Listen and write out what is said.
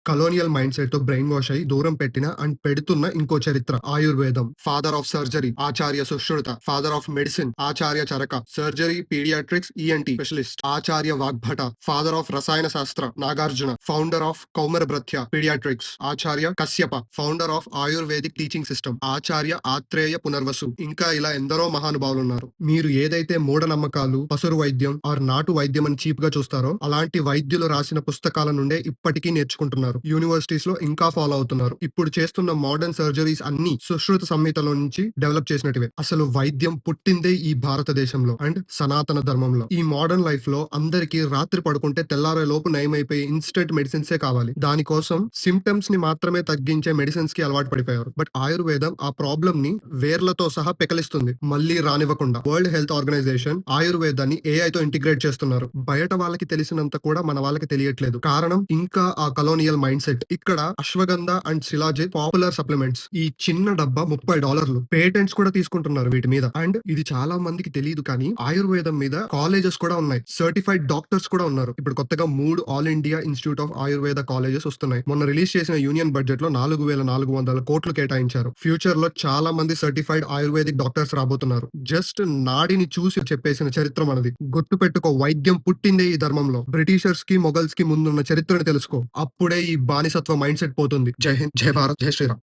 Colonial mind set తో brain wash అయి దూరం పెట్టిన అండ్ పెడుతున్న ఇంకో చరిత్ర ఆయుర్వేదం. Father of surgery Acharya Sushruta, father of medicine Acharya Charaka, surgery paediatrics ENT specialist Acharya Vagbhata, father of రసాయన శాస్త్ర నాగార్జున, ఫౌండర్ ఆఫ్ కౌమరభ్రత్య paediatrics Acharya Kashyapa, founder of ayurvedic teaching system Acharya Atreya Punarvasu. ఇంకా ఇలా ఎందరో మహానుభావులు ఉన్నారు. మీరు ఏదైతే మూఢనమ్మకాలు, పసురు వైద్యం ఆర్ నాటు వైద్యం అని చీప్ గా చూస్తారో అలాంటి వైద్యులు రాసిన పుస్తకాల నుండే ఇప్పటికీ నేర్చుకుంటున్నారు. యూనివర్సిటీస్ లో ఇంకా ఫాలో అవుతున్నారు. ఇప్పుడు చేస్తున్న మోడర్న్ సర్జరీస్ అన్ని సుశ్రుత సంహితలో నుంచి డెవలప్ చేసినటివే. అసలు వైద్యం పుట్టిందే ఈ భారతదేశంలో అండ్ సనాతన ధర్మంలో. ఈ మోడర్న్ లైఫ్ లో అందరికీ రాత్రి పడుకుంటే తెల్లారే లోపు నయమైపోయే ఇన్స్టెంట్ మెడిసిన్సే కావాలి. దానికోసం సిమ్టమ్స్ ని మాత్రమే తగ్గించే మెడిసిన్స్ కి అలవాటు పడిపోయారు. బట్ ఆయుర్వేదం ఆ ప్రాబ్లమ్ ని వేర్లతో సహా పెకలిస్తుంది, మళ్ళీ రానివ్వకుండా. వరల్డ్ హెల్త్ ఆర్గనైజేషన్ ఆయుర్వేదాన్ని AI తో ఇంటిగ్రేట్ చేస్తున్నారు. బయట వాళ్ళకి తెలిసినంత కూడా మన వాళ్ళకి తెలియట్లేదు. కారణం ఇంకా ఆ కలోనియల్ మైండ్ సెట్. ఇక్కడ Ashwagandha and Shilajit popular supplements. ఈ చిన్న డబ్బా $30. పేటెంట్స్ కూడా తీసుకుంటున్నారు వీటి మీద. అండ్ ఇది చాలా మందికి తెలియదు కానీ ఆయుర్వేదం మీద కాలేజెస్ కూడా ఉన్నాయి. సర్టిఫైడ్ డాక్టర్స్ కూడా ఉన్నారు. ఇప్పుడు కొత్తగా 3 all India institute of Ayurveda colleges వస్తున్నాయి. మొన్న రిలీజ్ చేసిన యూనియన్ బడ్జెట్ లో 4,400 కోట్లు కేటాయించారు. ఫ్యూచర్ లో చాలా మంది సర్టిఫైడ్ ఆయుర్వేదిక్ డాక్టర్స్ రాబోతున్నారు. జస్ట్ నాడిని చూసి చెప్పేసిన చరిత్ర మనది. గుర్తు పెట్టుకో, వైద్యం పుట్టిందే ఈ ధర్మంలో. బ్రిటిషర్స్ కి మొఘల్స్ కి ముందున్న చరిత్రను తెలుసుకో. అప్పుడే ఈ బానిసత్వ మైండ్ సెట్ పోతుంది. జై హింద్, జై భారత్, జై శ్రీరామ్.